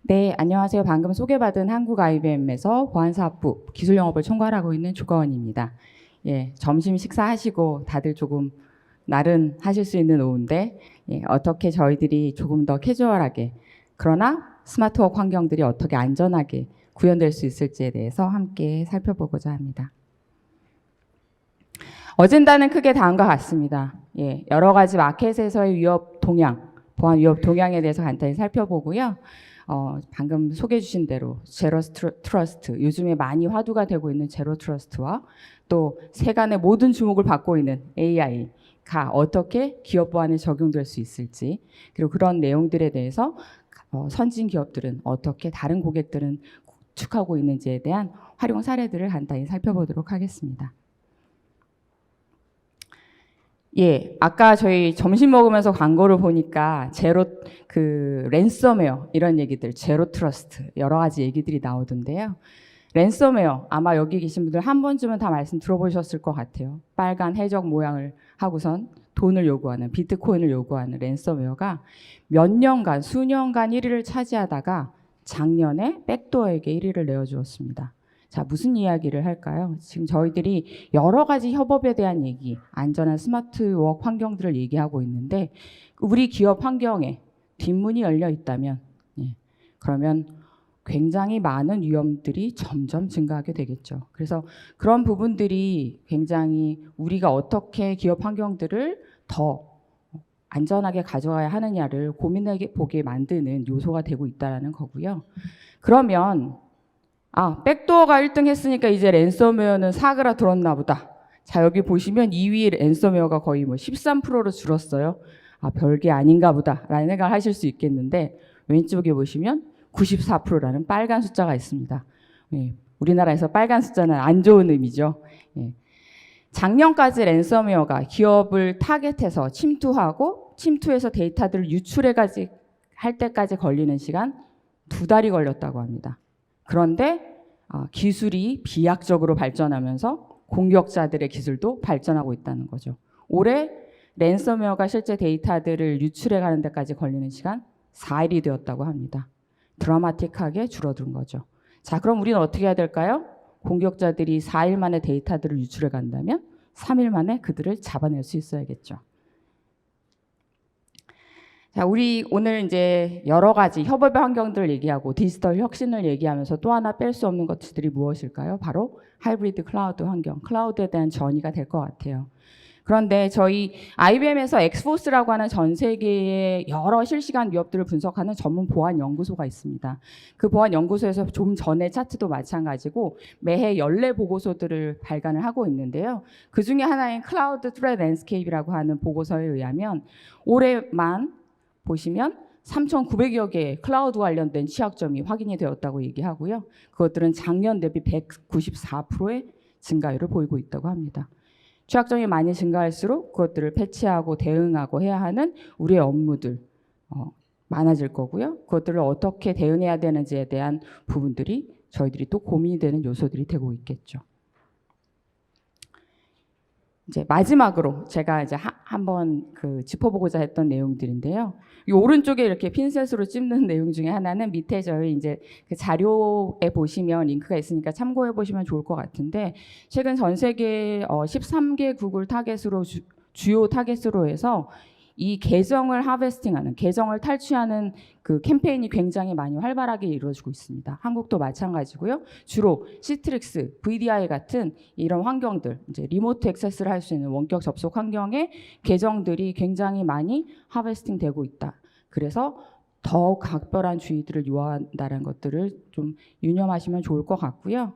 네, 안녕하세요. 방금 소개받은 한국 IBM에서 보안사업부 기술영업을 총괄하고 있는 조가원입니다. 예, 점심 식사하시고 다들 조금 나른하실 수 있는 오후인데 어떻게 저희들이 조금 더 캐주얼하게 그러나 스마트워크 환경들이 어떻게 안전하게 구현될 수 있을지에 대해서 함께 살펴보고자 합니다. 어젠다는 크게 다음과 같습니다. 여러 가지 마켓에서의 위협 동향, 보안 위협 동향에 대해서 간단히 살펴보고요. 방금 소개해 주신 대로 제로 트러스트, 요즘에 많이 화두가 되고 있는 제로 트러스트와 또 세간의 모든 주목을 받고 있는 AI가 어떻게 기업 보안에 적용될 수 있을지, 그리고 그런 내용들에 대해서 선진 기업들은 어떻게 다른 고객들은 구축하고 있는지에 대한 활용 사례들을 간단히 살펴보도록 하겠습니다. 아까 저희 점심 먹으면서 광고를 보니까 랜섬웨어 이런 얘기들, 제로 트러스트 여러 가지 얘기들이 나오던데요. 랜섬웨어 아마 여기 계신 분들 한 번쯤은 다 말씀 들어보셨을 것 같아요. 빨간 해적 모양을 하고선 돈을 요구하는, 비트코인을 요구하는 랜섬웨어가 몇 년간, 수년간 1위를 차지하다가 작년에 백도어에게 1위를 내어주었습니다. 자, 무슨 이야기를 할까요? 지금 저희들이 여러 가지 협업에 대한 얘기, 안전한 스마트워크 환경들을 얘기하고 있는데 우리 기업 환경에 뒷문이 열려 있다면 그러면 굉장히 많은 위험들이 점점 증가하게 되겠죠. 그래서 그런 부분들이 굉장히 우리가 어떻게 기업 환경들을 더 안전하게 가져가야 하느냐를 고민해 보게 만드는 요소가 되고 있다는 거고요. 그러면 백도어가 1등 했으니까 이제 랜섬웨어는 사그라 들었나 보다. 자, 여기 보시면 2위 랜섬웨어가 거의 13%로 줄었어요. 별게 아닌가 보다 라는 생각을 하실 수 있겠는데 왼쪽에 보시면 94%라는 빨간 숫자가 있습니다. 우리나라에서 빨간 숫자는 안 좋은 의미죠. 작년까지 랜섬웨어가 기업을 타겟해서 침투하고 침투해서 데이터들을 유출해가지 할 때까지 걸리는 시간 2달이 걸렸다고 합니다. 그런데 기술이 비약적으로 발전하면서 공격자들의 기술도 발전하고 있다는 거죠. 올해 랜섬웨어가 실제 데이터들을 유출해 가는 데까지 걸리는 시간 4일이 되었다고 합니다. 드라마틱하게 줄어든 거죠. 자, 그럼 우리는 어떻게 해야 될까요? 공격자들이 4일 만에 데이터들을 유출해 간다면 3일 만에 그들을 잡아낼 수 있어야겠죠. 자, 우리 오늘 이제 여러 가지 협업의 환경들을 얘기하고 디지털 혁신을 얘기하면서 또 하나 뺄 수 없는 것들이 무엇일까요? 바로 하이브리드 클라우드 환경, 클라우드에 대한 전이가 될 것 같아요. 그런데 저희 IBM에서 엑스포스라고 하는 전 세계의 여러 실시간 위협들을 분석하는 전문 보안 연구소가 있습니다. 그 보안 연구소에서 좀 전에 차트도 마찬가지고 매해 연례 보고서들을 발간을 하고 있는데요. 그 중에 하나인 클라우드 트레트 랜드스케이프라고 하는 보고서에 의하면 올해만 보시면 3,900여 개의 클라우드 관련된 취약점이 확인이 되었다고 얘기하고요. 그것들은 작년 대비 194%의 증가율을 보이고 있다고 합니다. 취약점이 많이 증가할수록 그것들을 패치하고 대응하고 해야 하는 우리의 업무들 많아질 거고요. 그것들을 어떻게 대응해야 되는지에 대한 부분들이 저희들이 또 고민이 되는 요소들이 되고 있겠죠. 이제 마지막으로 제가 이제 한번 짚어보고자 했던 내용들인데요. 이 오른쪽에 이렇게 핀셋으로 찝는 내용 중에 하나는 밑에 저희 이제 그 자료에 보시면 링크가 있으니까 참고해 보시면 좋을 것 같은데 최근 전 세계 13개국을 타겟으로 주요 타겟으로 해서 이 계정을 하베스팅하는, 계정을 탈취하는 그 캠페인이 굉장히 많이 활발하게 이루어지고 있습니다. 한국도 마찬가지고요. 주로 시트릭스, VDI 같은 이런 환경들, 이제 리모트 액세스를 할 수 있는 원격 접속 환경에 계정들이 굉장히 많이 하베스팅 되고 있다. 그래서 더 각별한 주의들을 요한다는 것들을 좀 유념하시면 좋을 것 같고요.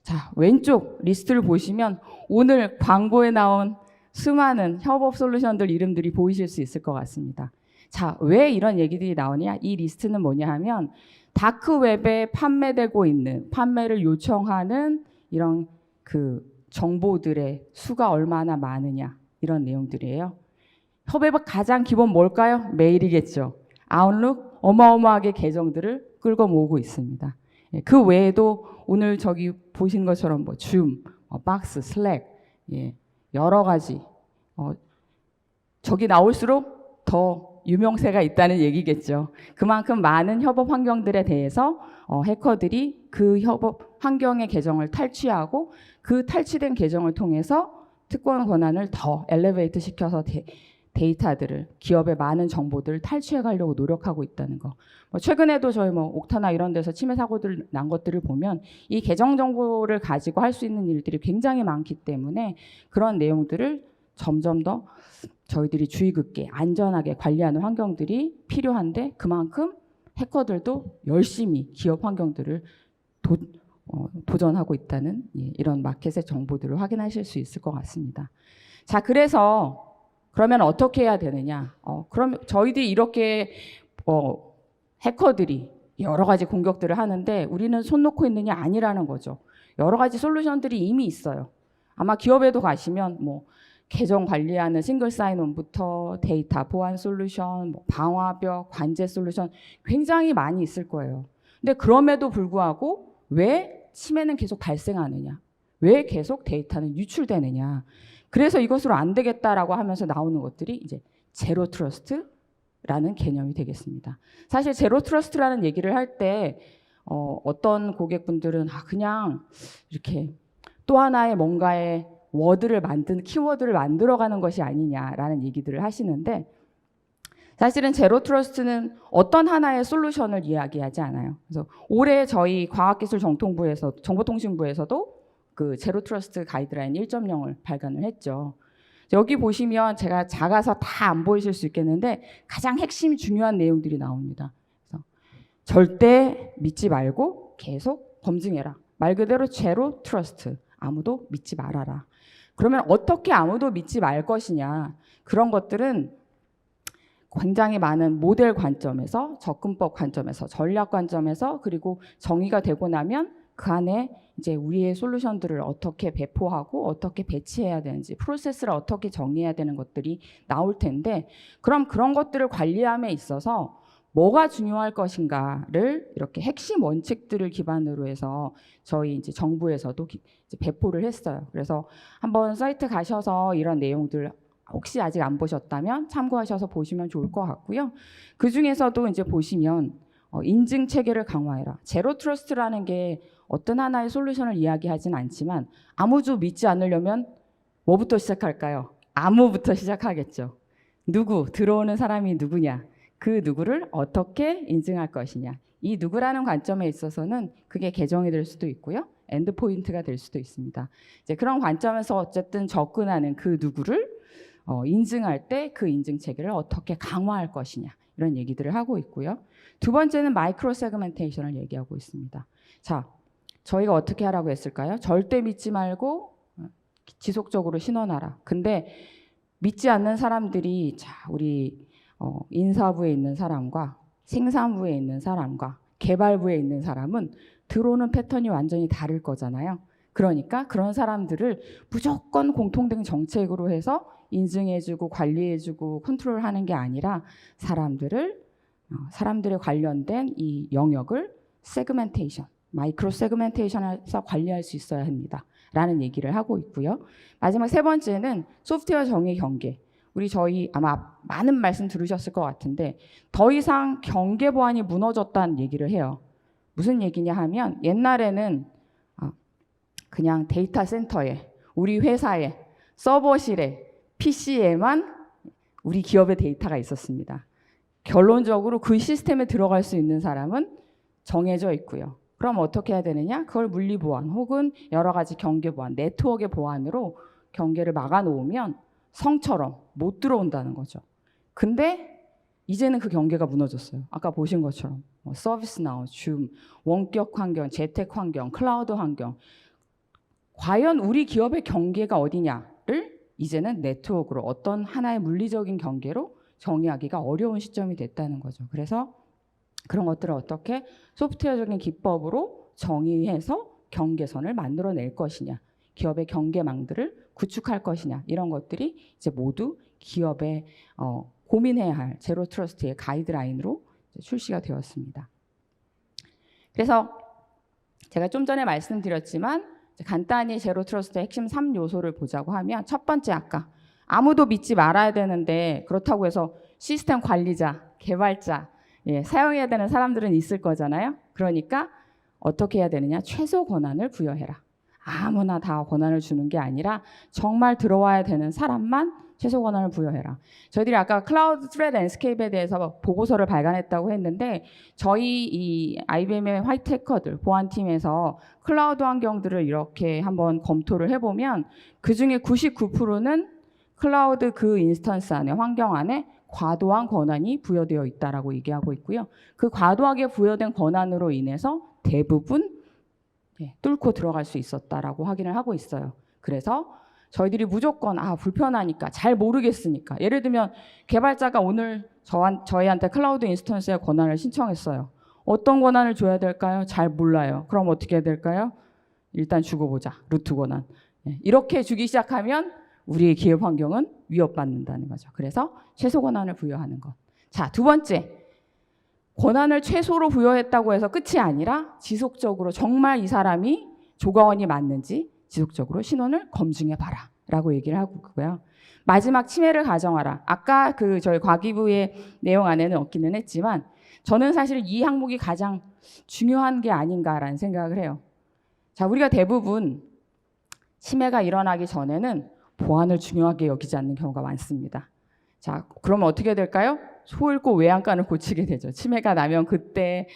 자, 왼쪽 리스트를 보시면 오늘 광고에 나온 수많은 협업 솔루션들 이름들이 보이실 수 있을 것 같습니다. 자, 왜 이런 얘기들이 나오냐? 이 리스트는 뭐냐 하면 다크웹에 판매되고 있는, 판매를 요청하는 이런 정보들의 수가 얼마나 많으냐 이런 내용들이에요. 협업의 가장 기본 뭘까요? 메일이겠죠. 아웃룩 어마어마하게 계정들을 끌고 모으고 있습니다. 그 외에도 오늘 저기 보신 것처럼 줌, 박스, 슬랙, 여러 가지 저기 나올수록 더 유명세가 있다는 얘기겠죠. 그만큼 많은 협업 환경들에 대해서 해커들이 그 협업 환경의 계정을 탈취하고 그 탈취된 계정을 통해서 특권 권한을 더 엘리베이트 시켜서 데이터들을, 기업의 많은 정보들을 탈취해 가려고 노력하고 있다는 거. 최근에도 저희 옥타나 이런 데서 침해 사고들 난 것들을 보면 이 계정 정보를 가지고 할 수 있는 일들이 굉장히 많기 때문에 그런 내용들을 점점 더 저희들이 주의 깊게 안전하게 관리하는 환경들이 필요한데, 그만큼 해커들도 열심히 기업 환경들을 도전하고 있다는 이런 마켓의 정보들을 확인하실 수 있을 것 같습니다. 자, 그래서 그러면 어떻게 해야 되느냐? 그럼 저희들이 이렇게 해커들이 여러 가지 공격들을 하는데 우리는 손 놓고 있느냐? 아니라는 거죠. 여러 가지 솔루션들이 이미 있어요. 아마 기업에도 가시면 계정 관리하는 싱글 사인온부터 데이터 보안 솔루션, 방화벽, 관제 솔루션 굉장히 많이 있을 거예요. 근데 그럼에도 불구하고 왜 침해는 계속 발생하느냐? 왜 계속 데이터는 유출되느냐? 그래서 이것으로 안 되겠다라고 하면서 나오는 것들이 이제 제로 트러스트라는 개념이 되겠습니다. 사실 제로 트러스트라는 얘기를 할 때 어떤 고객분들은 그냥 이렇게 또 하나의 뭔가의 키워드를 만들어가는 것이 아니냐라는 얘기들을 하시는데, 사실은 제로 트러스트는 어떤 하나의 솔루션을 이야기하지 않아요. 그래서 올해 저희 정보통신부에서도 그 제로 트러스트 가이드라인 1.0을 발간을 했죠. 여기 보시면 제가 작아서 다 안 보이실 수 있겠는데 가장 핵심 중요한 내용들이 나옵니다. 그래서 절대 믿지 말고 계속 검증해라. 말 그대로 제로 트러스트. 아무도 믿지 말아라. 그러면 어떻게 아무도 믿지 말 것이냐? 그런 것들은 굉장히 많은 모델 관점에서, 접근법 관점에서, 전략 관점에서, 그리고 정의가 되고 나면 그 안에 이제 우리의 솔루션들을 어떻게 배포하고 어떻게 배치해야 되는지, 프로세스를 어떻게 정리해야 되는 것들이 나올 텐데, 그럼 그런 것들을 관리함에 있어서 뭐가 중요할 것인가를 이렇게 핵심 원칙들을 기반으로 해서 저희 이제 정부에서도 이제 배포를 했어요. 그래서 한번 사이트 가셔서 이런 내용들 혹시 아직 안 보셨다면 참고하셔서 보시면 좋을 것 같고요. 그 중에서도 이제 보시면 인증 체계를 강화해라. 제로 트러스트라는 게 어떤 하나의 솔루션을 이야기하진 않지만 아무도 믿지 않으려면 뭐부터 시작할까요? 아무부터 시작하겠죠. 들어오는 사람이 누구냐? 그 누구를 어떻게 인증할 것이냐. 이 누구라는 관점에 있어서는 그게 계정이 될 수도 있고요. 엔드포인트가 될 수도 있습니다. 이제 그런 관점에서 어쨌든 접근하는 그 누구를 인증할 때 그 인증 체계를 어떻게 강화할 것이냐. 이런 얘기들을 하고 있고요. 두 번째는 마이크로 세그멘테이션을 얘기하고 있습니다. 자, 저희가 어떻게 하라고 했을까요? 절대 믿지 말고 지속적으로 신원하라. 근데 믿지 않는 사람들이 우리 인사부에 있는 사람과 생산부에 있는 사람과 개발부에 있는 사람은 들어오는 패턴이 완전히 다를 거잖아요. 그러니까 그런 사람들을 무조건 공통된 정책으로 해서 인증해주고 관리해주고 컨트롤하는 게 아니라 사람들의 관련된 이 영역을 세그멘테이션, 마이크로 세그멘테이션에서 관리할 수 있어야 합니다. 라는 얘기를 하고 있고요. 마지막 세 번째는 소프트웨어 정의 경계. 저희 아마 많은 말씀 들으셨을 것 같은데 더 이상 경계 보안이 무너졌다는 얘기를 해요. 무슨 얘기냐 하면 옛날에는 그냥 데이터 센터에, 우리 회사에, 서버실에, PC에만 우리 기업의 데이터가 있었습니다. 결론적으로 그 시스템에 들어갈 수 있는 사람은 정해져 있고요. 그럼 어떻게 해야 되느냐? 그걸 물리 보안 혹은 여러 가지 경계 보안, 네트워크의 보안으로 경계를 막아놓으면 성처럼 못 들어온다는 거죠. 근데 이제는 그 경계가 무너졌어요. 아까 보신 것처럼 서비스나우, 줌, 원격 환경, 재택 환경, 클라우드 환경. 과연 우리 기업의 경계가 어디냐를 이제는 네트워크로 어떤 하나의 물리적인 경계로 정의하기가 어려운 시점이 됐다는 거죠. 그래서 그런 것들을 어떻게 소프트웨어적인 기법으로 정의해서 경계선을 만들어낼 것이냐, 기업의 경계망들을 구축할 것이냐, 이런 것들이 이제 모두 기업의 고민해야 할 제로 트러스트의 가이드라인으로 출시가 되었습니다. 그래서 제가 좀 전에 말씀드렸지만 간단히 제로 트러스트의 핵심 3요소를 보자고 하면 첫 번째, 아까 아무도 믿지 말아야 되는데 그렇다고 해서 시스템 관리자, 개발자, 사용해야 되는 사람들은 있을 거잖아요. 그러니까 어떻게 해야 되느냐? 최소 권한을 부여해라. 아무나 다 권한을 주는 게 아니라 정말 들어와야 되는 사람만 최소 권한을 부여해라. 저희들이 아까 클라우드 트레드 랜드스케이프에 대해서 보고서를 발간했다고 했는데 저희 이 IBM의 화이트 해커들 보안팀에서 클라우드 환경들을 이렇게 한번 검토를 해보면 그중에 99%는 클라우드 그 인스턴스 안에 환경 안에 과도한 권한이 부여되어 있다라고 얘기하고 있고요. 그 과도하게 부여된 권한으로 인해서 대부분 뚫고 들어갈 수 있었다라고 확인을 하고 있어요. 그래서 저희들이 무조건 불편하니까 잘 모르겠으니까 예를 들면 개발자가 오늘 저희한테 클라우드 인스턴스의 권한을 신청했어요. 어떤 권한을 줘야 될까요? 잘 몰라요. 그럼 어떻게 해야 될까요? 일단 주고 보자. 루트 권한. 이렇게 주기 시작하면 우리의 기업 환경은 위협받는다는 거죠. 그래서 최소 권한을 부여하는 것. 자, 두 번째. 권한을 최소로 부여했다고 해서 끝이 아니라 지속적으로 정말 이 사람이 조가원이 맞는지 지속적으로 신원을 검증해 봐라 라고 얘기를 하고 있고요. 마지막 침해를 가정하라. 아까 저희 과기부의 내용 안에는 없기는 했지만 저는 사실 이 항목이 가장 중요한 게 아닌가라는 생각을 해요. 자, 우리가 대부분 침해가 일어나기 전에는 보안을 중요하게 여기지 않는 경우가 많습니다. 자, 그러면 어떻게 될까요? 소 읽고 외양간을 고치게 되죠. 침해가 나면 그때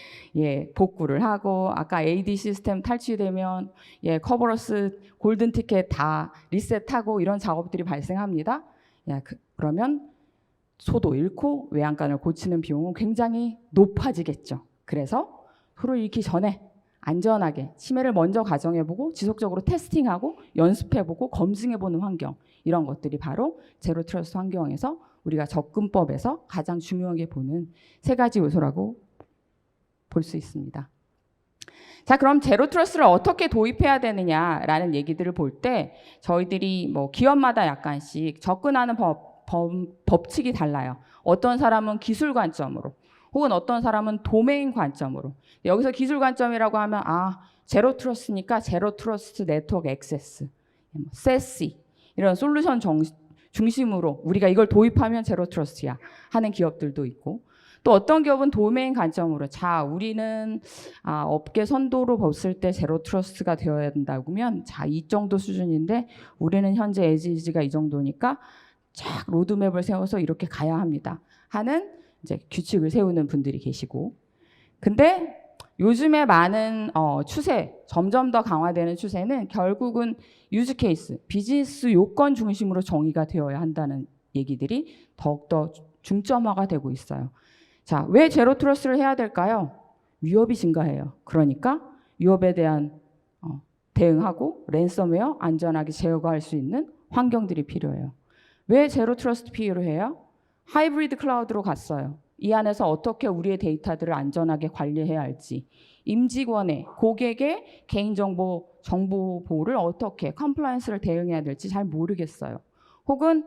복구를 하고 아까 AD 시스템 탈취되면 커버러스 골든 티켓 다 리셋하고 이런 작업들이 발생합니다. 그러면 소도 잃고 외양간을 고치는 비용은 굉장히 높아지겠죠. 그래서 소를 잃기 전에 안전하게 침해를 먼저 가정해보고 지속적으로 테스팅하고 연습해보고 검증해보는 환경 이런 것들이 바로 제로 트러스트 환경에서 우리가 접근법에서 가장 중요하게 보는 세 가지 요소라고 볼 수 있습니다. 자, 그럼 제로 트러스트를 어떻게 도입해야 되느냐라는 얘기들을 볼 때 저희들이 기업마다 약간씩 접근하는 법칙이 달라요. 어떤 사람은 기술 관점으로 혹은 어떤 사람은 도메인 관점으로. 여기서 기술 관점이라고 하면 제로 트러스트니까 제로 트러스트 네트워크 액세스, 세시 이런 솔루션 중심으로 우리가 이걸 도입하면 제로 트러스트야 하는 기업들도 있고 또 어떤 기업은 도메인 관점으로 우리는 업계 선도로 봤을 때 제로 트러스트가 되어야 된다면 이 정도 수준인데 우리는 현재 에지지가 이 정도니까 로드맵을 세워서 이렇게 가야 합니다 하는 이제 규칙을 세우는 분들이 계시고 근데 요즘에 많은 추세, 점점 더 강화되는 추세는 결국은 유즈 케이스, 비즈니스 요건 중심으로 정의가 되어야 한다는 얘기들이 더욱더 중점화가 되고 있어요. 자, 왜 제로 트러스트를 해야 될까요? 위협이 증가해요. 그러니까 위협에 대한 대응하고 랜섬웨어 안전하게 제어할 수 있는 환경들이 필요해요. 왜 제로 트러스트 필요해요? 하이브리드 클라우드로 갔어요. 이 안에서 어떻게 우리의 데이터들을 안전하게 관리해야 할지, 임직원의 고객의 개인정보 정보 보호를 어떻게 컴플라이언스를 대응해야 될지 잘 모르겠어요. 혹은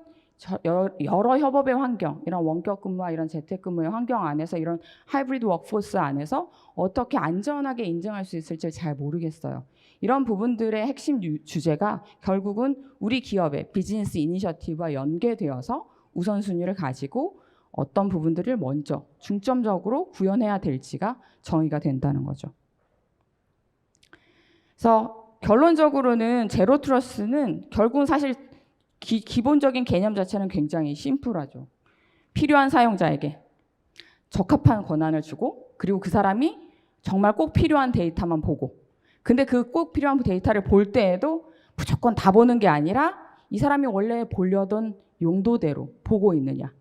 여러 협업의 환경, 이런 원격 근무와 이런 재택근무의 환경 안에서 이런 하이브리드 워크포스 안에서 어떻게 안전하게 인증할 수 있을지 잘 모르겠어요. 이런 부분들의 핵심 주제가 결국은 우리 기업의 비즈니스 이니셔티브와 연계되어서 우선순위를 가지고 어떤 부분들을 먼저 중점적으로 구현해야 될지가 정의가 된다는 거죠. 그래서 결론적으로는 제로 트러스트는 결국은 사실 기본적인 개념 자체는 굉장히 심플하죠. 필요한 사용자에게 적합한 권한을 주고 그리고 그 사람이 정말 꼭 필요한 데이터만 보고 근데 그 꼭 필요한 데이터를 볼 때에도 무조건 다 보는 게 아니라 이 사람이 원래 보려던 용도대로 보고 있느냐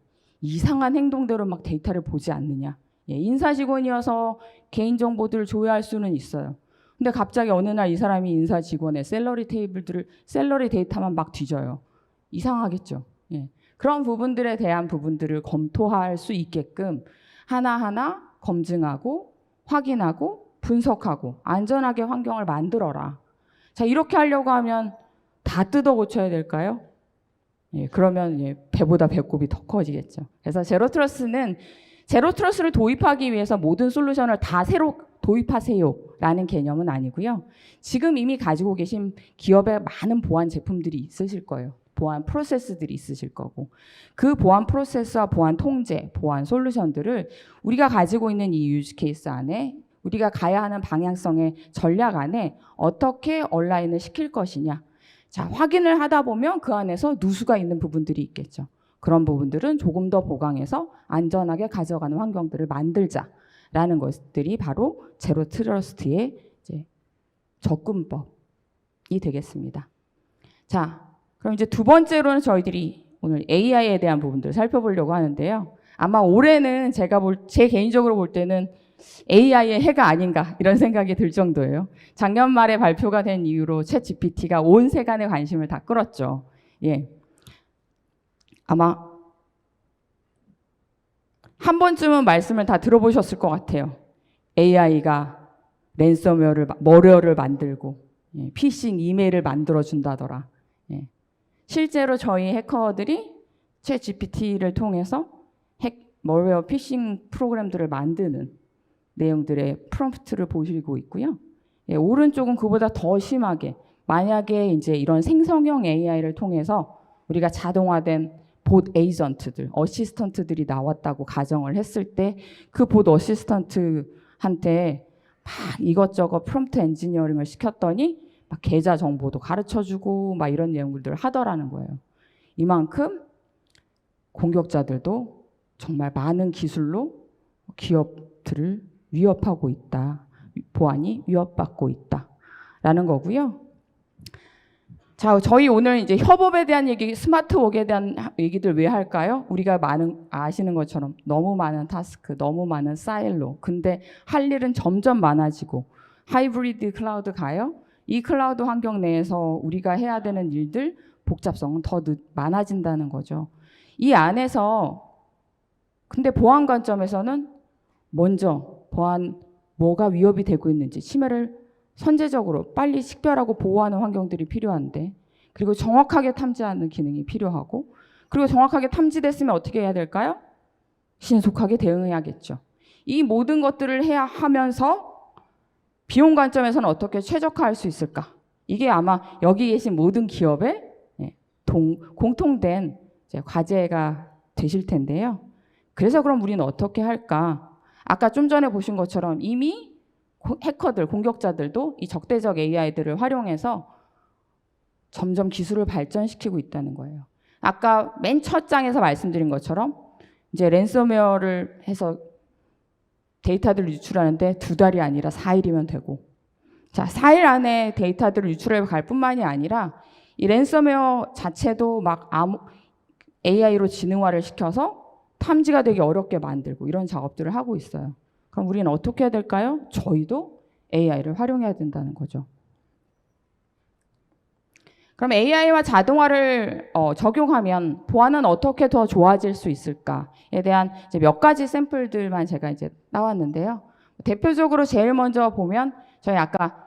이상한 행동대로 막 데이터를 보지 않느냐 인사 직원이어서 개인정보들을 조회할 수는 있어요. 근데 갑자기 어느 날 이 사람이 인사 직원의 샐러리 데이터만 막 뒤져요. 이상하겠죠. 그런 부분들에 대한 부분들을 검토할 수 있게끔 하나하나 검증하고 확인하고 분석하고 안전하게 환경을 만들어라. 자, 이렇게 하려고 하면 다 뜯어 고쳐야 될까요? 그러면 배보다 배꼽이 더 커지겠죠. 그래서 제로 트러스트를 도입하기 위해서 모든 솔루션을 다 새로 도입하세요라는 개념은 아니고요. 지금 이미 가지고 계신 기업의 많은 보안 제품들이 있으실 거예요. 보안 프로세스들이 있으실 거고 그 보안 프로세스와 보안 통제, 보안 솔루션들을 우리가 가지고 있는 이 유즈 케이스 안에 우리가 가야 하는 방향성의 전략 안에 어떻게 온라인을 시킬 것이냐. 자, 확인을 하다 보면 그 안에서 누수가 있는 부분들이 있겠죠. 그런 부분들은 조금 더 보강해서 안전하게 가져가는 환경들을 만들자라는 것들이 바로 제로 트러스트의 이제 접근법이 되겠습니다. 자, 그럼 이제 두 번째로는 저희들이 오늘 AI에 대한 부분들을 살펴보려고 하는데요. 아마 올해는 제 개인적으로 볼 때는 AI의 해가 아닌가 이런 생각이 들 정도예요. 작년 말에 발표가 된 이후로 챗 GPT가 온 세간의 관심을 다 끌었죠. 예. 아마 한 번쯤은 말씀을 다 들어보셨을 것 같아요. AI가 랜섬웨어를, 머리어를 만들고 피싱 이메일을 만들어준다더라. 예. 실제로 저희 해커들이 챗 GPT를 통해서 머리웨어 피싱 프로그램들을 만드는 내용들의 프롬프트를 보시고 있고요. 예, 오른쪽은 그보다 더 심하게 만약에 이제 이런 생성형 AI를 통해서 우리가 자동화된 봇 에이전트들, 어시스턴트들이 나왔다고 가정을 했을 때 그 봇 어시스턴트한테 막 이것저것 프롬프트 엔지니어링을 시켰더니 막 계좌 정보도 가르쳐주고 막 이런 내용들을 하더라는 거예요. 이만큼 공격자들도 정말 많은 기술로 기업들을 위협하고 있다. 보안이 위협받고 있다라는 거고요. 자, 저희 오늘 이제 협업에 대한 얘기, 스마트웍에 대한 얘기들 왜 할까요? 우리가 아시는 것처럼 너무 많은 타스크, 너무 많은 사일로. 근데 할 일은 점점 많아지고 하이브리드 클라우드 가요. 이 클라우드 환경 내에서 우리가 해야 되는 일들, 복잡성은 더 많아진다는 거죠. 이 안에서 근데 보안 관점에서는 먼저 뭐가 위협이 되고 있는지 침해를 선제적으로 빨리 식별하고 보호하는 환경들이 필요한데 그리고 정확하게 탐지하는 기능이 필요하고 그리고 정확하게 탐지됐으면 어떻게 해야 될까요? 신속하게 대응해야겠죠. 이 모든 것들을 해야 하면서 비용 관점에서는 어떻게 최적화할 수 있을까? 이게 아마 여기 계신 모든 기업의 공통된 과제가 되실 텐데요. 그래서 그럼 우리는 어떻게 할까? 아까 좀 전에 보신 것처럼 이미 해커들, 공격자들도 이 적대적 AI들을 활용해서 점점 기술을 발전시키고 있다는 거예요. 아까 맨 첫 장에서 말씀드린 것처럼 이제 랜섬웨어를 해서 데이터들을 유출하는데 2달이 아니라 4일이면 되고 자, 4일 안에 데이터들을 유출해 갈 뿐만이 아니라 이 랜섬웨어 자체도 막 AI로 지능화를 시켜서 탐지가 되기 어렵게 만들고 이런 작업들을 하고 있어요. 그럼 우리는 어떻게 해야 될까요? 저희도 AI를 활용해야 된다는 거죠. 그럼 AI와 자동화를 적용하면 보안은 어떻게 더 좋아질 수 있을까에 대한 이제 몇 가지 샘플들만 제가 이제 나왔는데요. 대표적으로 제일 먼저 보면 저희 아까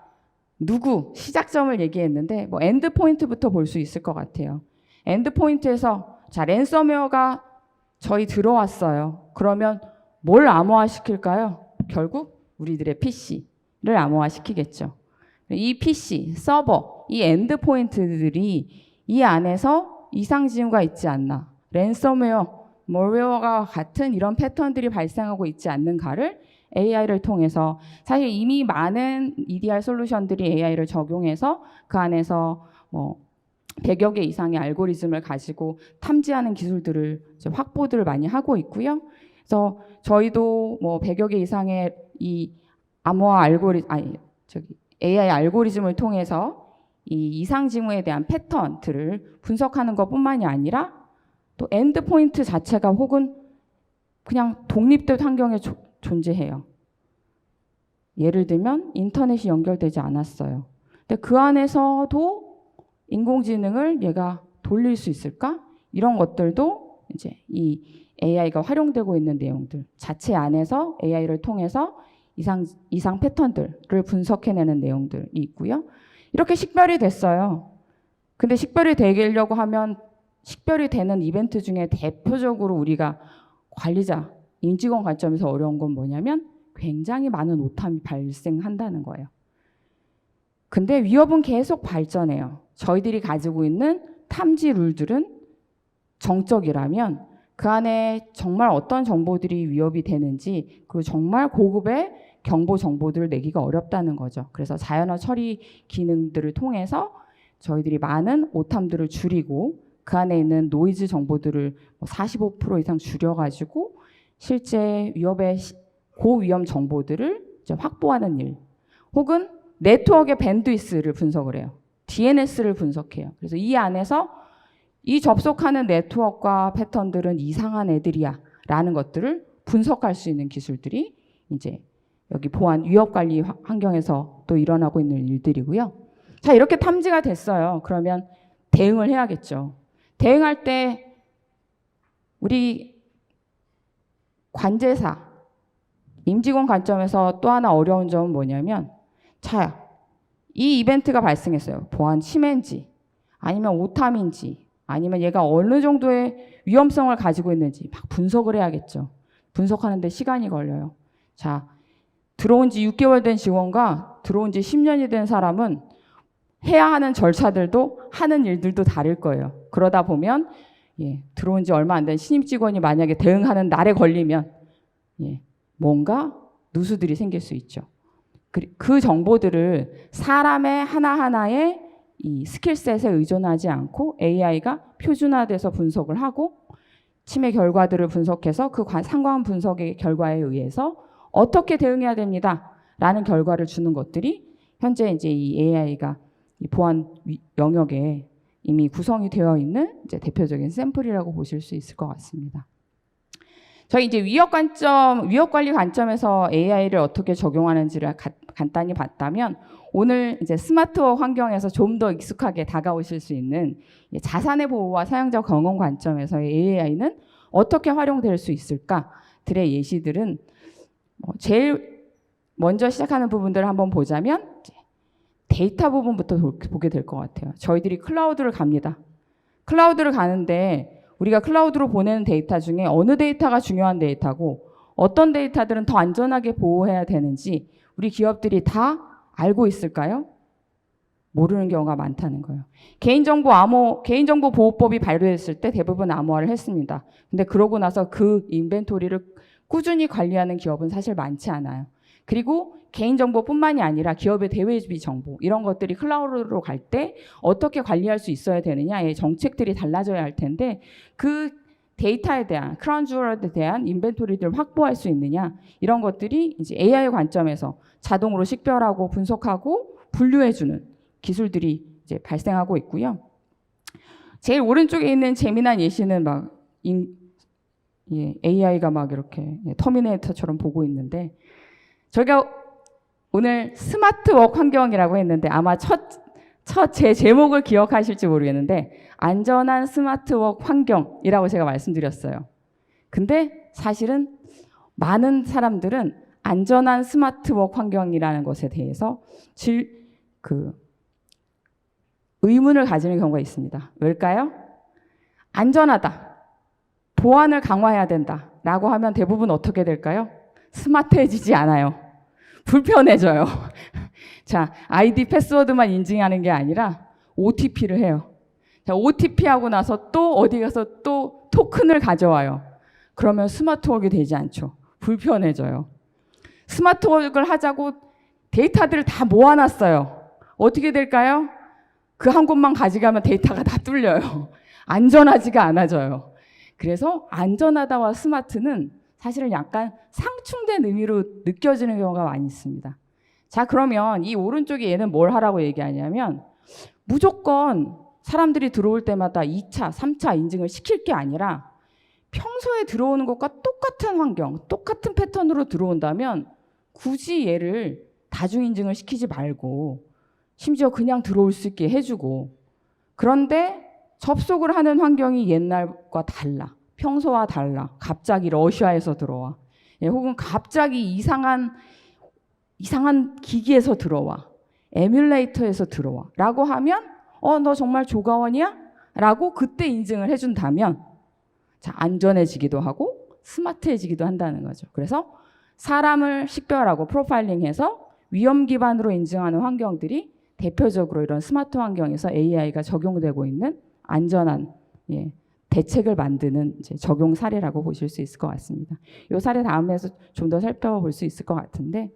시작점을 얘기했는데 엔드포인트부터 볼 수 있을 것 같아요. 엔드포인트에서 자, 랜섬웨어가 저희 들어왔어요. 그러면 뭘 암호화시킬까요? 결국 우리들의 PC를 암호화시키겠죠. 이 PC, 서버, 이 엔드포인트들이 이 안에서 이상 징후가 있지 않나. 랜섬웨어, 몰웨어와 같은 이런 패턴들이 발생하고 있지 않는가를 AI를 통해서 사실 이미 많은 EDR 솔루션들이 AI를 적용해서 그 안에서 100여 개 이상의 알고리즘을 가지고 탐지하는 기술들을 확보들을 많이 하고 있고요. 그래서 저희도 100여 개 이상의 이 AI 알고리즘을 통해서 이 이상 징후에 대한 패턴들을 분석하는 것뿐만이 아니라 또 엔드포인트 자체가 혹은 그냥 독립된 환경에 존재해요. 예를 들면 인터넷이 연결되지 않았어요. 근데 그 안에서도 인공지능을 얘가 돌릴 수 있을까? 이런 것들도 이제 이 AI가 활용되고 있는 내용들 자체 안에서 AI를 통해서 이상 패턴들을 분석해내는 내용들이 있고요. 이렇게 식별이 됐어요. 근데 식별이 되려고 하면 식별이 되는 이벤트 중에 대표적으로 우리가 관리자, 임직원 관점에서 어려운 건 뭐냐면 굉장히 많은 오탐이 발생한다는 거예요. 근데 위협은 계속 발전해요. 저희들이 가지고 있는 탐지 룰들은 정적이라면 그 안에 정말 어떤 정보들이 위협이 되는지, 그리고 정말 고급의 경보 정보들을 내기가 어렵다는 거죠. 그래서 자연어 처리 기능들을 통해서 저희들이 많은 오탐들을 줄이고 그 안에 있는 노이즈 정보들을 45% 이상 줄여가지고 실제 위협의 고위험 정보들을 이제 확보하는 일, 혹은 네트워크의 밴드위스를 분석을 해요. DNS를 분석해요. 그래서 이 안에서 이 접속하는 네트워크와 패턴들은 이상한 애들이야 라는 것들을 분석할 수 있는 기술들이 이제 여기 보안 위협관리 환경에서 또 일어나고 있는 일들이고요. 자, 이렇게 탐지가 됐어요. 그러면 대응을 해야겠죠. 대응할 때 우리 관제사, 임직원 관점에서 또 하나 어려운 점은 뭐냐면, 자, 이 이벤트가 발생했어요. 보안 침해인지 아니면 오탐인지 아니면 얘가 어느 정도의 위험성을 가지고 있는지 막 분석을 해야겠죠. 분석하는데 시간이 걸려요. 자, 들어온 지 6개월 된 직원과 들어온 지 10년이 된 사람은 해야 하는 절차들도 하는 일들도 다를 거예요. 그러다 보면 들어온 지 얼마 안 된 신입 직원이 만약에 대응하는 날에 걸리면 뭔가 누수들이 생길 수 있죠. 그 정보들을 사람의 하나하나의 이 스킬셋에 의존하지 않고 AI가 표준화돼서 분석을 하고 침해 결과들을 분석해서 그 상관 분석의 결과에 의해서 어떻게 대응해야 됩니다 라는 결과를 주는 것들이 현재 이제 이 AI가 이 보안 영역에 이미 구성이 되어 있는 이제 대표적인 샘플이라고 보실 수 있을 것 같습니다. 저희 이제 위협 관리 관점에서 AI를 어떻게 적용하는지를 간단히 봤다면, 오늘 이제 스마트워크 환경에서 좀 더 익숙하게 다가오실 수 있는 자산의 보호와 사용자 경험 관점에서의 AI는 어떻게 활용될 수 있을까들의 예시들은 제일 먼저 시작하는 부분들을 한번 보자면 데이터 부분부터 보게 될 것 같아요. 저희들이 클라우드를 갑니다. 클라우드를 가는데 우리가 클라우드로 보내는 데이터 중에 어느 데이터가 중요한 데이터고 어떤 데이터들은 더 안전하게 보호해야 되는지 우리 기업들이 다 알고 있을까요? 모르는 경우가 많다는 거예요. 개인정보 보호법이 발효됐을 때 대부분 암호화를 했습니다. 근데 그러고 나서 그 인벤토리를 꾸준히 관리하는 기업은 사실 많지 않아요. 그리고 개인정보뿐만이 아니라 기업의 대외비 정보, 이런 것들이 클라우드로 갈 때 어떻게 관리할 수 있어야 되느냐의 정책들이 달라져야 할 텐데, 그 데이터에 대한, 크라운 주얼에 대한 인벤토리들을 확보할 수 있느냐, 이런 것들이 이제 AI 관점에서 자동으로 식별하고 분석하고 분류해주는 기술들이 이제 발생하고 있고요. 제일 오른쪽에 있는 재미난 예시는 AI가 막 이렇게 터미네이터처럼 보고 있는데, 저희가 오늘 스마트워크 환경이라고 했는데 아마 첫 제 제목을 기억하실지 모르겠는데 안전한 스마트워크 환경이라고 제가 말씀드렸어요. 근데 사실은 많은 사람들은 안전한 스마트워크 환경이라는 것에 대해서 의문을 가지는 경우가 있습니다. 왜일까요? 안전하다, 보안을 강화해야 된다라고 하면 대부분 어떻게 될까요? 스마트해지지 않아요. 불편해져요. 자, 아이디 패스워드만 인증하는 게 아니라 OTP를 해요. 자, OTP 하고 나서 또 어디 가서 또 토큰을 가져와요. 그러면 스마트워크가 되지 않죠. 불편해져요. 스마트워크를 하자고 데이터들을 다 모아놨어요. 어떻게 될까요? 그 한 곳만 가져가면 데이터가 다 뚫려요. 안전하지가 않아져요. 그래서 안전하다와 스마트는 사실은 약간 상충된 의미로 느껴지는 경우가 많이 있습니다. 자, 그러면 이 오른쪽에 얘는 뭘 하라고 얘기하냐면 무조건 사람들이 들어올 때마다 2차, 3차 인증을 시킬 게 아니라 평소에 들어오는 것과 똑같은 환경, 똑같은 패턴으로 들어온다면 굳이 얘를 다중인증을 시키지 말고 심지어 그냥 들어올 수 있게 해주고, 그런데 접속을 하는 환경이 옛날과 달라. 평소와 달라. 갑자기 러시아에서 들어와. 혹은 갑자기 이상한 기기에서 들어와. 에뮬레이터에서 들어와. 라고 하면 너 정말 조가원이야? 라고 그때 인증을 해준다면 자, 안전해지기도 하고 스마트해지기도 한다는 거죠. 그래서 사람을 식별하고 프로파일링해서 위험 기반으로 인증하는 환경들이 대표적으로 이런 스마트 환경에서 AI가 적용되고 있는 안전한 대책을 만드는 이제 적용 사례라고 보실 수 있을 것 같습니다. 이 사례 다음에서 좀 더 살펴볼 수 있을 것 같은데,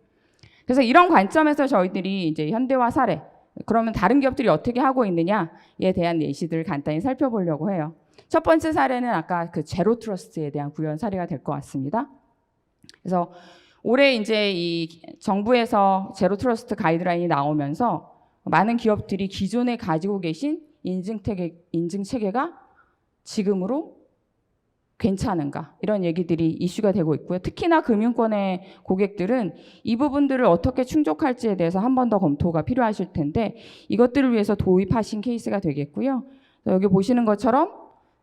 그래서 이런 관점에서 저희들이 이제 현대화 사례, 그러면 다른 기업들이 어떻게 하고 있느냐에 대한 예시들을 간단히 살펴보려고 해요. 첫 번째 사례는 아까 그 제로 트러스트에 대한 구현 사례가 될 것 같습니다. 그래서 올해 이제 이 정부에서 제로 트러스트 가이드라인이 나오면서 많은 기업들이 기존에 가지고 계신 인증 체계가 지금으로 괜찮은가, 이런 얘기들이 이슈가 되고 있고요. 특히나 금융권의 고객들은 이 부분들을 어떻게 충족할지에 대해서 한 번 더 검토가 필요하실 텐데, 이것들을 위해서 도입하신 케이스가 되겠고요. 여기 보시는 것처럼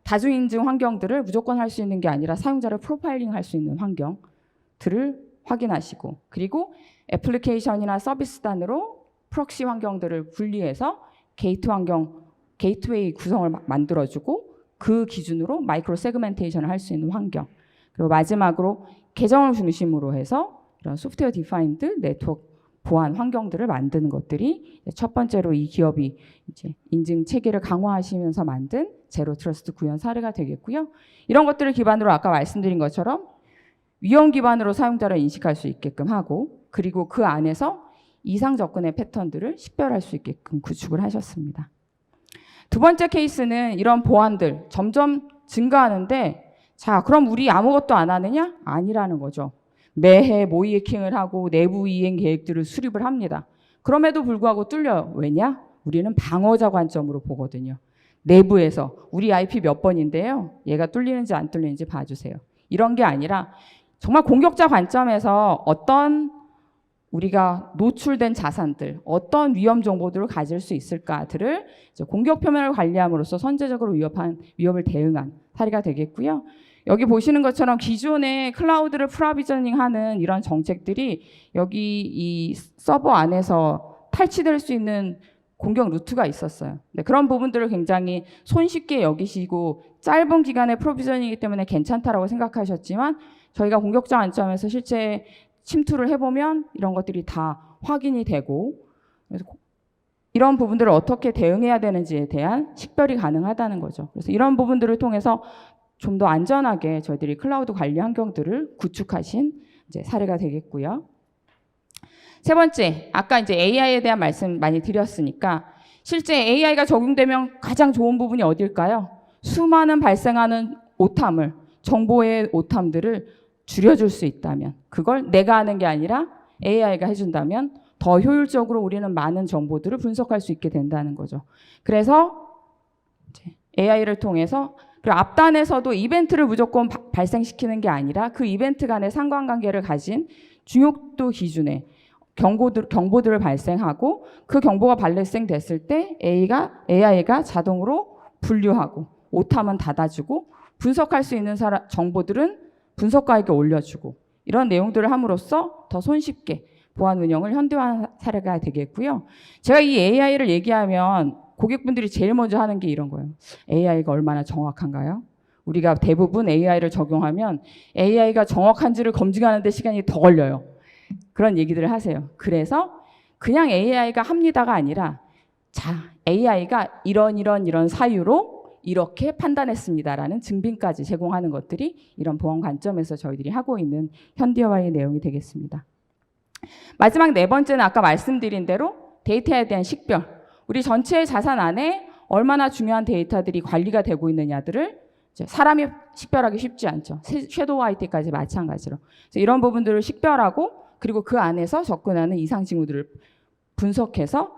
다중인증 환경들을 무조건 할 수 있는 게 아니라 사용자를 프로파일링 할 수 있는 환경들을 확인하시고, 그리고 애플리케이션이나 서비스 단으로 프록시 환경들을 분리해서 게이트웨이 구성을 만들어주고, 그 기준으로 마이크로 세그멘테이션을 할 수 있는 환경, 그리고 마지막으로 계정을 중심으로 해서 이런 소프트웨어 디파인드 네트워크 보안 환경들을 만드는 것들이 첫 번째로 이 기업이 이제 인증 체계를 강화하시면서 만든 제로 트러스트 구현 사례가 되겠고요. 이런 것들을 기반으로 아까 말씀드린 것처럼 위험 기반으로 사용자를 인식할 수 있게끔 하고, 그리고 그 안에서 이상 접근의 패턴들을 식별할 수 있게끔 구축을 하셨습니다. 두 번째 케이스는 이런 보안들 점점 증가하는데, 자, 그럼 우리 아무것도 안 하느냐? 아니라는 거죠. 매해 모의 해킹을 하고 내부 이행 계획들을 수립을 합니다. 그럼에도 불구하고 뚫려요. 왜냐? 우리는 방어자 관점으로 보거든요. 내부에서 우리 IP 몇 번인데요, 얘가 뚫리는지 안 뚫리는지 봐주세요. 이런 게 아니라 정말 공격자 관점에서 어떤 우리가 노출된 자산들, 어떤 위험 정보들을 가질 수 있을까들을 공격 표면을 관리함으로써 선제적으로 위협을 대응한 사례가 되겠고요. 여기 보시는 것처럼 기존의 클라우드를 프로비저닝하는 이런 정책들이 여기 이 서버 안에서 탈취될 수 있는 공격 루트가 있었어요. 네, 그런 부분들을 굉장히 손쉽게 여기시고 짧은 기간의 프로비저닝이기 때문에 괜찮다라고 생각하셨지만, 저희가 공격자 관점에서 실제 침투를 해보면 이런 것들이 다 확인이 되고, 그래서 이런 부분들을 어떻게 대응해야 되는지에 대한 식별이 가능하다는 거죠. 그래서 이런 부분들을 통해서 좀 더 안전하게 저희들이 클라우드 관리 환경들을 구축하신 이제 사례가 되겠고요. 세 번째, 아까 이제 AI에 대한 말씀 많이 드렸으니까, 실제 AI가 적용되면 가장 좋은 부분이 어딜까요? 수많은 발생하는 오탐을, 정보의 오탐들을 줄여줄 수 있다면, 그걸 내가 하는 게 아니라 AI가 해준다면 더 효율적으로 우리는 많은 정보들을 분석할 수 있게 된다는 거죠. 그래서 AI를 통해서, 그리고 앞단에서도 이벤트를 무조건 발생시키는 게 아니라 그 이벤트 간의 상관관계를 가진 중요도 기준의 경보들을 발생하고, 그 경보가 발생됐을 때 AI가 자동으로 분류하고 오탐은 닫아주고, 분석할 수 있는 정보들은 분석가에게 올려주고, 이런 내용들을 함으로써 더 손쉽게 보안 운영을 현대화한 사례가 되겠고요. 제가 이 AI를 얘기하면 고객분들이 제일 먼저 하는 게 이런 거예요. AI가 얼마나 정확한가요? 우리가 대부분 AI를 적용하면 AI가 정확한지를 검증하는 데 시간이 더 걸려요. 그런 얘기들을 하세요. 그래서 그냥 AI가 합니다가 아니라, 자, AI가 이런 사유로 이렇게 판단했습니다라는 증빙까지 제공하는 것들이 이런 보안 관점에서 저희들이 하고 있는 현대화의 내용이 되겠습니다. 마지막 네 번째는 아까 말씀드린 대로 데이터에 대한 식별. 우리 전체 자산 안에 얼마나 중요한 데이터들이 관리가 되고 있느냐들을 사람이 식별하기 쉽지 않죠. 섀도우 IT까지 마찬가지로. 그래서 이런 부분들을 식별하고, 그리고 그 안에서 접근하는 이상 징후들을 분석해서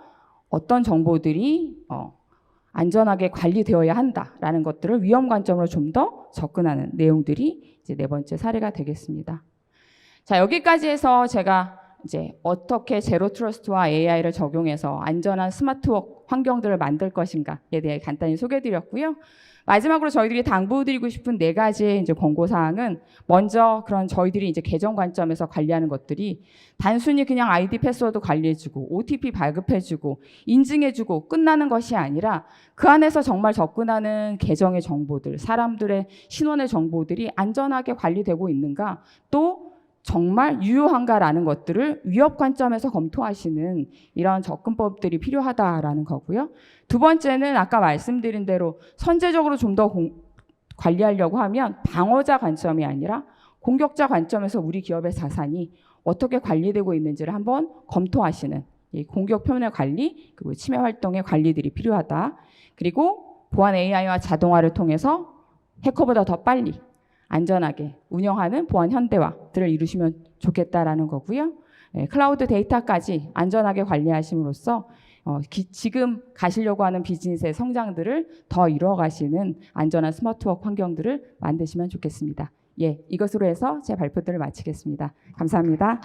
어떤 정보들이 안전하게 관리되어야 한다라는 것들을 위험 관점으로 좀 더 접근하는 내용들이 이제 네 번째 사례가 되겠습니다. 자, 여기까지 해서 제가 이제 어떻게 제로 트러스트와 AI를 적용해서 안전한 스마트워크 환경들을 만들 것인가에 대해 간단히 소개해드렸고요. 마지막으로 저희들이 당부드리고 싶은 네 가지의 이제 권고사항은, 먼저 그런 저희들이 이제 계정 관점에서 관리하는 것들이 단순히 그냥 아이디 패스워드 관리해주고 OTP 발급해주고 인증해주고 끝나는 것이 아니라, 그 안에서 정말 접근하는 계정의 정보들, 사람들의 신원의 정보들이 안전하게 관리되고 있는가, 또 정말 유효한가라는 것들을 위협 관점에서 검토하시는 이런 접근법들이 필요하다라는 거고요. 두 번째는 아까 말씀드린 대로 선제적으로 좀 더 관리하려고 하면 방어자 관점이 아니라 공격자 관점에서 우리 기업의 자산이 어떻게 관리되고 있는지를 한번 검토하시는 이 공격 표현의 관리 그리고 침해 활동의 관리들이 필요하다. 그리고 보안 AI와 자동화를 통해서 해커보다 더 빨리 안전하게 운영하는 보안 현대화들을 이루시면 좋겠다라는 거고요. 클라우드 데이터까지 안전하게 관리하심으로써 지금 가시려고 하는 비즈니스의 성장들을 더 이루어가시는 안전한 스마트워크 환경들을 만드시면 좋겠습니다. 예, 이것으로 해서 제 발표들을 마치겠습니다. 감사합니다.